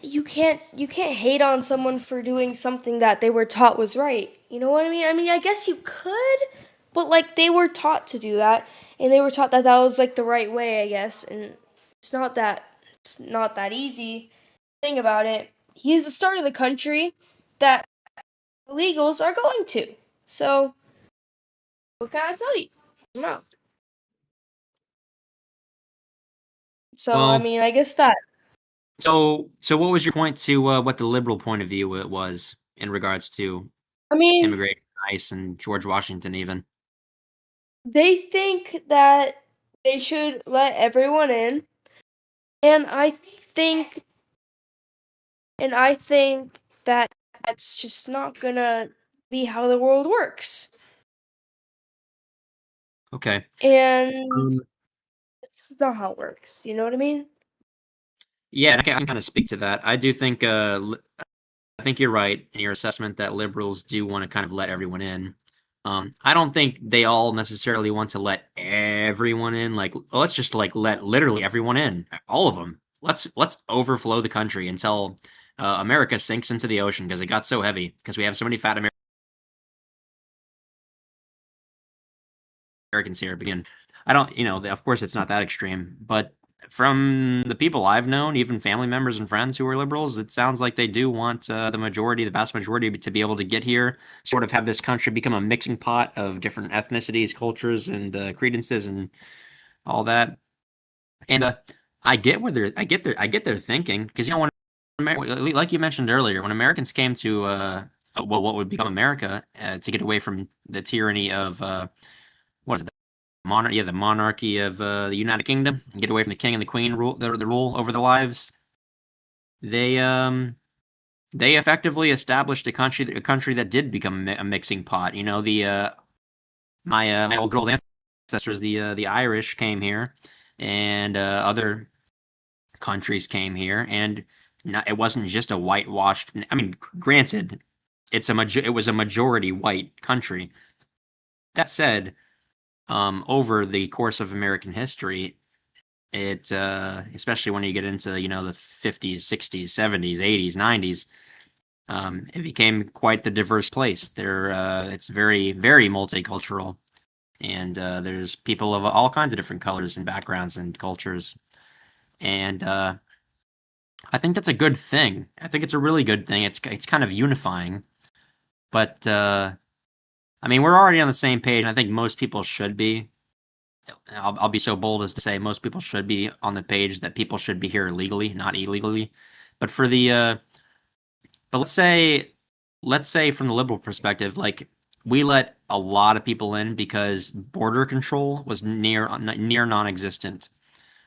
you can't hate on someone for doing something that they were taught was right. You know what I mean? I mean, I guess you could, but like they were taught to do that, and they were taught that that was like the right way, I guess. And it's not that it's not that easy. Thing about it, he's the start of the country that illegals are going to. So what can I tell you? No. So I Well, mean, I guess that. so what was your point to what the liberal point of view it was in regards to I mean, immigration, ICE, and George Washington even? they think that they should let everyone in, and think I think that that's just not gonna be how the world works. Okay. And Um, it's not how it works. You know what I mean? yeah, I can kind of speak to that. I do think I think you're right in your assessment that liberals do want to kind of let everyone in. I don't think they all necessarily want to let everyone in. Like, let's just like let literally everyone in, all of them. Let's overflow the country until America sinks into the ocean because it got so heavy because we have so many fat Americans here. Begin. I don't, of course, it's not that extreme, but from the people I've known, even family members and friends who are liberals, it sounds like they do want the vast majority, to be able to get here, sort of have this country become a mixing pot of different ethnicities, cultures, and credences, and all that. And I get their thinking because like you mentioned earlier, when Americans came to what would become America to get away from the tyranny of what is it, the monarchy of the United Kingdom, and get away from the king and the queen the rule over their lives. They they effectively established a country that did become a mixing pot. You know, the my old girl ancestors, the Irish, came here, and other countries came here, and it wasn't just a whitewashed. I mean, granted, it was a majority white country. That said, over the course of American history, it especially when you get into the 50s, 60s, 70s, 80s, 90s, it became quite the diverse place. It's very very multicultural, and there's people of all kinds of different colors and backgrounds and cultures, and I think that's a good thing. I think it's a really good thing. It's kind of unifying, but I mean, we're already on the same page, and I think most people should be. I'll be so bold as to say most people should be on the page that people should be here legally, not illegally. But for the but let's say from the liberal perspective, like we let a lot of people in because border control was near non-existent.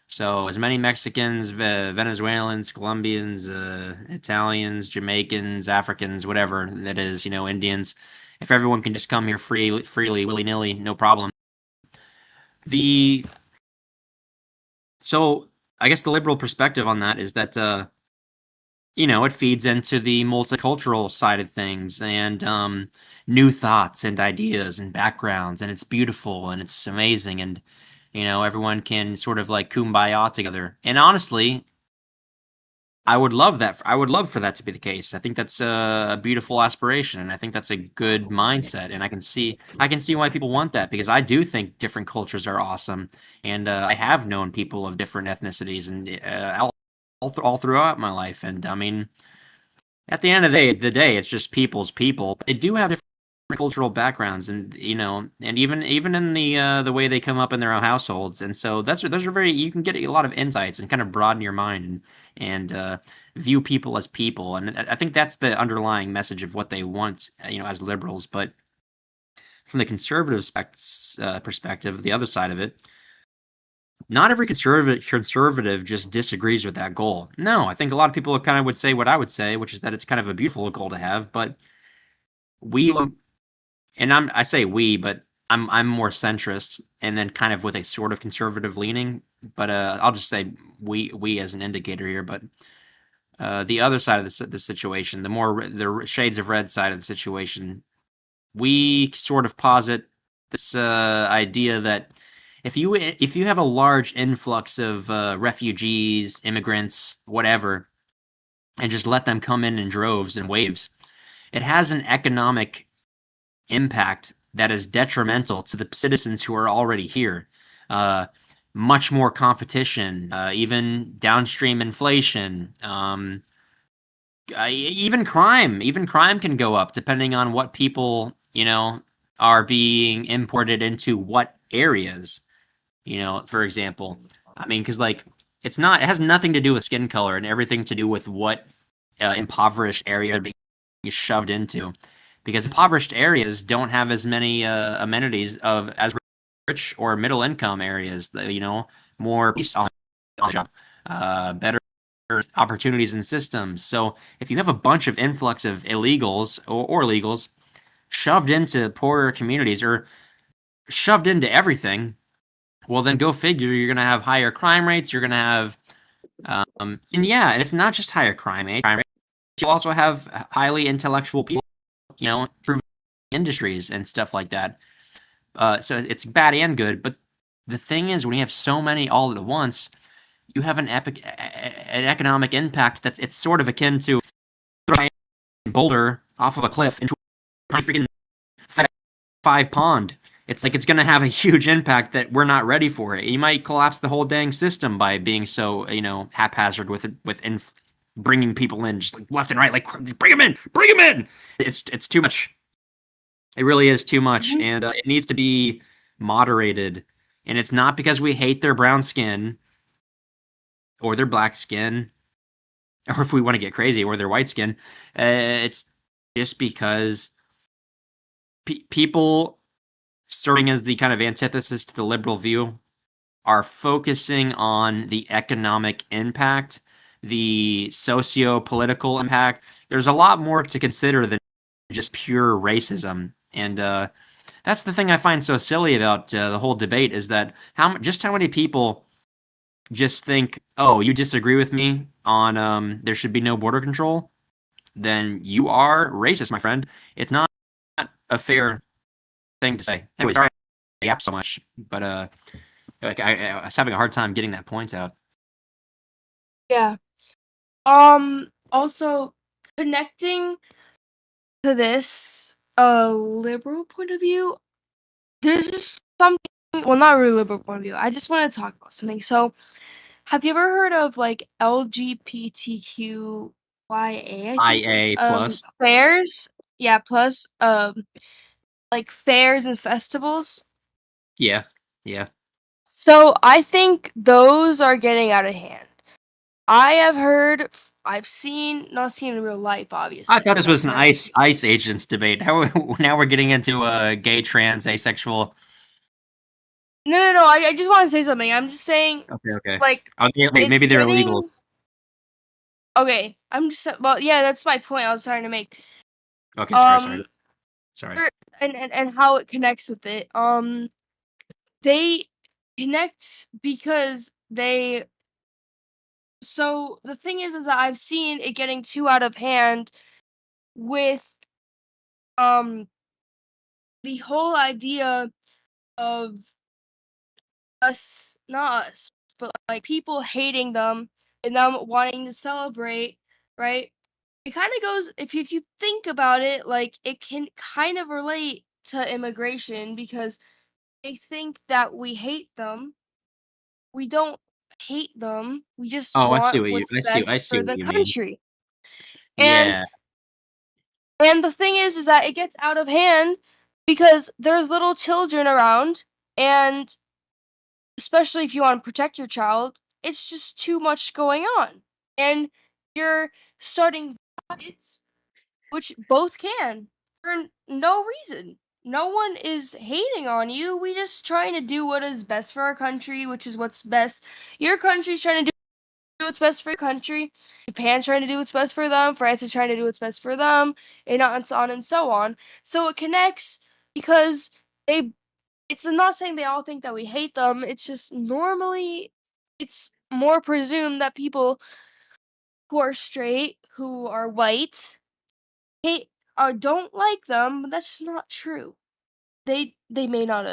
So as many Mexicans, Venezuelans, Colombians, Italians, Jamaicans, Africans, whatever that is, Indians, if everyone can just come here freely, willy-nilly, no problem. The So I guess the liberal perspective on that is that it feeds into the multicultural side of things and new thoughts and ideas and backgrounds, and it's beautiful and it's amazing, and everyone can sort of like kumbaya together. And honestly, I would love that. I would love for that to be the case. I think that's a beautiful aspiration, and I think that's a good mindset. And I can see why people want that because I do think different cultures are awesome, and I have known people of different ethnicities and all throughout my life. And I mean, at the end of the day, it's just people's people. They do have different cultural backgrounds, and and even in the way they come up in their own households. And so those are very you can get a lot of insights and kind of broaden your mind and view people as people. And I think that's the underlying message of what they want, as liberals. But from the conservative perspective, the other side of it, not every conservative just disagrees with that goal. No, I think a lot of people kind of would say what I would say, which is that it's kind of a beautiful goal to have, but we and I say we, but I'm more centrist, and then kind of with a sort of conservative leaning. But I'll just say we as an indicator here. But the other side of the situation, the shades of red side of the situation, we sort of posit this idea that if you have a large influx of refugees, immigrants, whatever, and just let them come in droves and waves, it has an economic impact that is detrimental to the citizens who are already here. Uh, Much more competition, even downstream inflation, even crime can go up depending on what people are being imported into what areas. For example, I mean, because like it has nothing to do with skin color and everything to do with what impoverished area being shoved into, because impoverished areas don't have as many amenities of as rich or middle income areas. More police on the job, better opportunities and systems. So if you have a bunch of influx of illegals or legals shoved into poorer communities or shoved into everything, well then go figure. You're gonna have higher crime rates. You're gonna have and yeah, and it's not just higher crime rates. You also have highly intellectual people, improving industries and stuff like that. So it's bad and good. But the thing is, when you have so many all at once, you have an economic impact it's sort of akin to throwing a boulder off of a cliff into a freaking five pond. It's like it's going to have a huge impact that we're not ready for it. You might collapse the whole dang system by being so haphazard with bringing people in just like left and right, like bring them in, bring them in. It's too much. It really is too much, Mhm. and it needs to be moderated. And it's not because we hate their brown skin or their black skin, or if we want to get crazy, or their white skin. It's just because people serving as the kind of antithesis to the liberal view are focusing on the economic impact, the socio-political impact. There's a lot more to consider than just pure racism. And that's the thing I find so silly about the whole debate is that how many people just think, oh, you disagree with me on there should be no border control, then you are racist, my friend. It's not a fair thing to say. Anyway, sorry I yap so much, but like I was having a hard time getting that point out. Yeah. Also connecting to this liberal point of view, there's just something, well, not really liberal point of view. I just want to talk about something. So, have you ever heard of like LGBTQIA, I think? IA plus, Fairs? Yeah, plus like fairs and festivals. yeah, yeah. So, I think those are getting out of hand. I have heard, I've seen, not seen in real life, I obviously, thought because this I was an can't. ice agents debate. Now we're getting into gay, trans, asexual. No, no, no. I just want to say something. I'm just saying, Okay, okay. like, Okay, wait, it's maybe they're illegals. getting okay. I'm just well, yeah. That's my point. I was trying to make. Okay, Um, sorry. and how it connects with it. They connect because they. So the thing is that I've seen it getting too out of hand with um the whole idea of us, not us, but like people hating them and them wanting to celebrate, right? It kind of goes, if you think about it, like it can kind of relate to immigration because they think that we hate them. We don't hate them. We just Oh, want what's I best see for what the you mean. country. And Yeah. the thing is that it gets out of hand because there's little children around, and especially if you want to protect your child, it's just too much going on. And you're starting fights, which both can, for no reason. No one is hating on you. We just trying to do what is best for our country, which is what's best. Your country's trying to do what's best for your country. Japan's trying to do what's best for them. France is trying to do what's best for them, and so on and so on. So it connects because they it's not saying they all think that we hate them. It's just normally it's more presumed that people who are straight, who are white, hate or don't like them, but that's just not true. They may not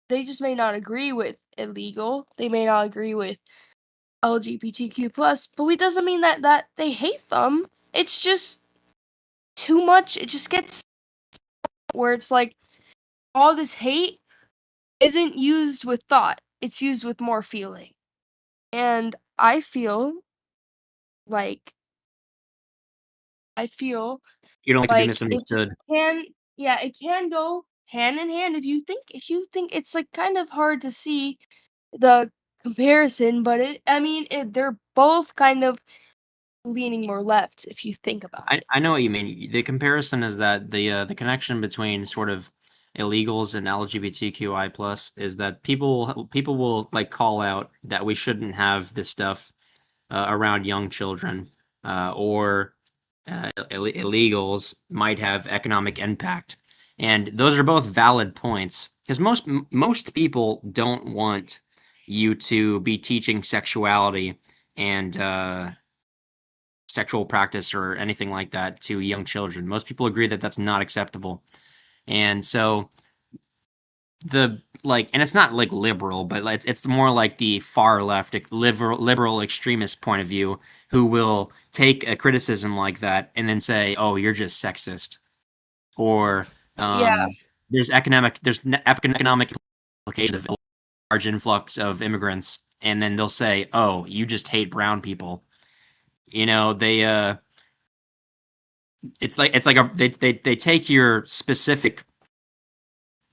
they just may not agree with illegal. They may not agree with LGBTQ plus, but it doesn't mean that they hate them. It's just too much. It just gets where it's like all this hate isn't used with thought. It's used with more feeling. And like I feel You don't like to be like it just misunderstood. can yeah, it can go hand in hand if you think it's like kind of hard to see the comparison, but they're both kind of leaning more left if you think about it. I know what you mean. The comparison is that the connection between sort of illegals and LGBTQI plus is that people will like call out that we shouldn't have this stuff around young children, or illegals might have economic impact, and those are both valid points because most people don't want you to be teaching sexuality and sexual practice or anything like that to young children. Most people agree that that's not acceptable. And so and it's not like liberal, but it's more like the far left liberal extremist point of view who will take a criticism like that and then say, "Oh, you're just sexist," or Yeah. there's economic implications of a large influx of immigrants, and then they'll say, "Oh, you just hate brown people." They they take your specific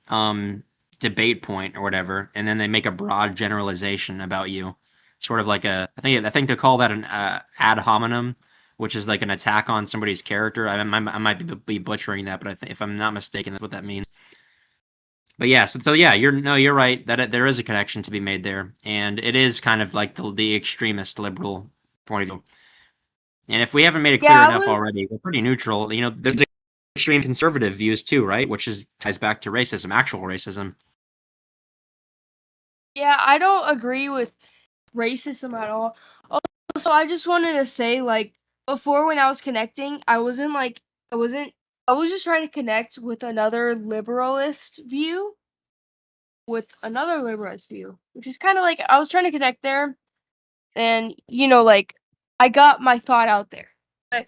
um debate point or whatever, and then they make a broad generalization about you, sort of like I think they call that an ad hominem, which is like an attack on somebody's character. I might be butchering that, but if I'm not mistaken, that's what that means. But yeah, so yeah, you're right that there is a connection to be made there, and it is kind of like the extremist liberal point of view. And if we haven't made it clear Yeah, I enough was already, we're pretty neutral. There's extreme conservative views too, right? Which is ties back to racism, actual racism. yeah, I don't agree with racism at all. Also, I just wanted to say like before when I was connecting, I wasn't I was just trying to connect with another liberalist view, which is kind of like I was trying to connect there and like I got my thought out there. But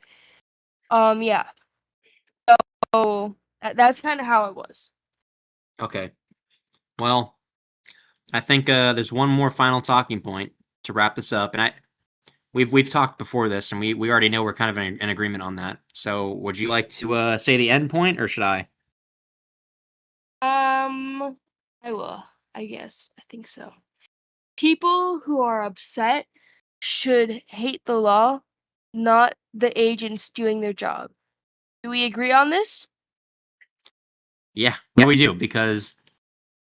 yeah. So that's kind of how it was. Okay. Well, I think there's one more final talking point to wrap this up, and we've talked before this, and we already know we're kind of in agreement on that. So, would you like to say the end point, or should I? Um, I will. I guess. I think so. People who are upset should hate the law, not the agents doing their job. Do we agree on this? Yeah, we do because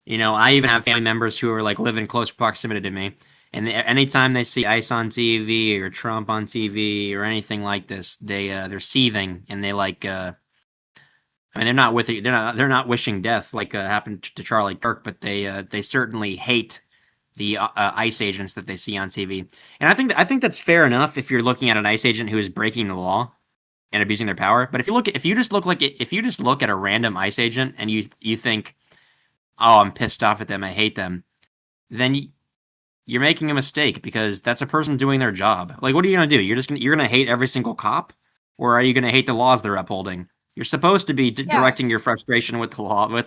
I even have family members who are like live in close proximity to me, and anytime they see ICE on TV or Trump on TV or anything like this, they're seething and they like. I mean, they're not with it. They're not wishing death like happened to Charlie Kirk, but they certainly hate the ICE agents that they see on TV. And I think that's fair enough if you're looking at an ICE agent who is breaking the law and abusing their power. But if you just look at a random ICE agent and you think, oh, I'm pissed off at them, I hate them, then you're making a mistake because that's a person doing their job. Like, what are you gonna do? You're gonna hate every single cop, or are you gonna hate the laws they're upholding? You're supposed to be Yeah. directing your frustration with the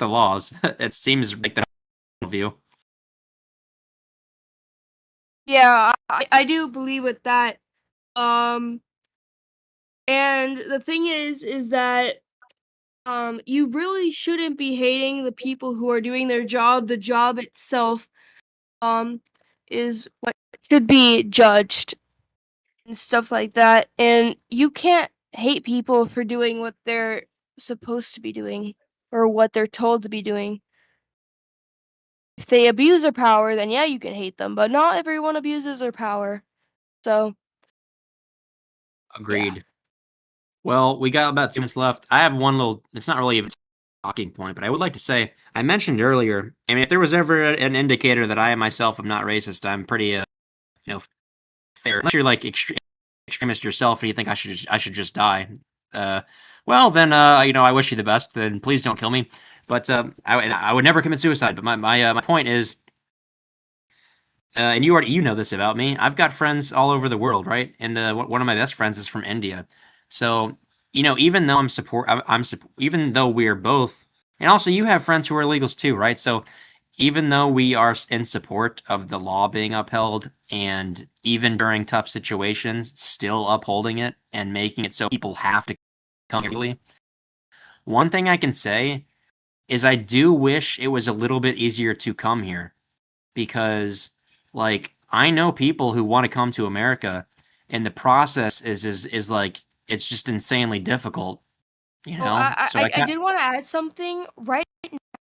laws. It seems like the view. Yeah, I do believe with that. Um, and the thing is that you really shouldn't be hating the people who are doing their job. The job itself um is what should be judged and stuff like that. And you can't hate people for doing what they're supposed to be doing or what they're told to be doing. If they abuse their power, then yeah, you can hate them, but not everyone abuses their power. So, yeah. Agreed. Well, we got about 2 minutes left. I have one little. It's not really even talking point, but I would like to say I mentioned earlier. I mean, if there was ever an indicator that I myself am not racist, I'm pretty, you know, fair. Unless you're like extremist yourself and you think I should just die. Uh, well, then, I wish you the best. Then please don't kill me. But I would never commit suicide. But my point is, and you know this about me. I've got friends all over the world, right? And one of my best friends is from India. So even though even though we're both, and also you have friends who are illegals too, right? So even though we are in support of the law being upheld, and even during tough situations, still upholding it and making it so people have to come here. One thing I can say is I do wish it was a little bit easier to come here because like I know people who want to come to America and the process is like it's just insanely difficult, Oh, So I I can't. did want to add something. Right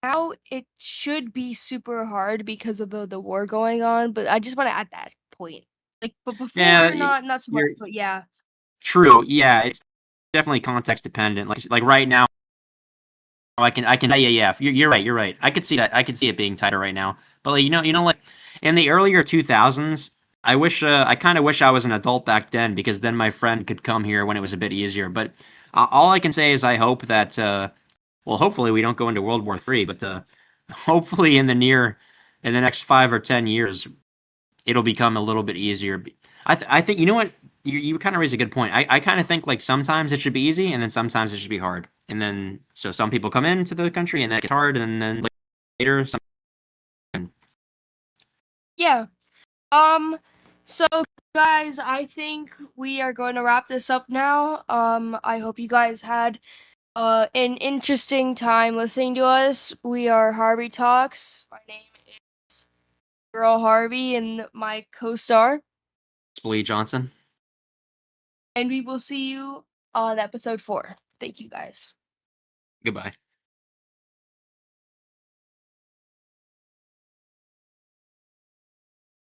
now, it should be super hard because of the war going on, but I just want to add that point. Like, but Yeah, before, not so much. you're But yeah, true. Yeah, it's definitely context dependent. Like right now I can yeah. You're right. You're right. I could see that. I could see it being tighter right now. But like, like in the earlier 2000s, I kind of wish I was an adult back then because then my friend could come here when it was a bit easier. But all I can say is I hope that well, hopefully we don't go into World War III, but hopefully in the next 5 or 10 years it'll become a little bit easier. I think you know what you kind of raise a good point. I kind of think like sometimes it should be easy and then sometimes it should be hard. And then so some people come into the country and then it gets hard and then later some. yeah. So guys, I think we are going to wrap this up now. I hope you guys had an interesting time listening to us. We are Harvey Talks. My name is Girl Harvey and my co-star, Splee Johnson. and we will see you on episode 4. Thank you guys. Goodbye.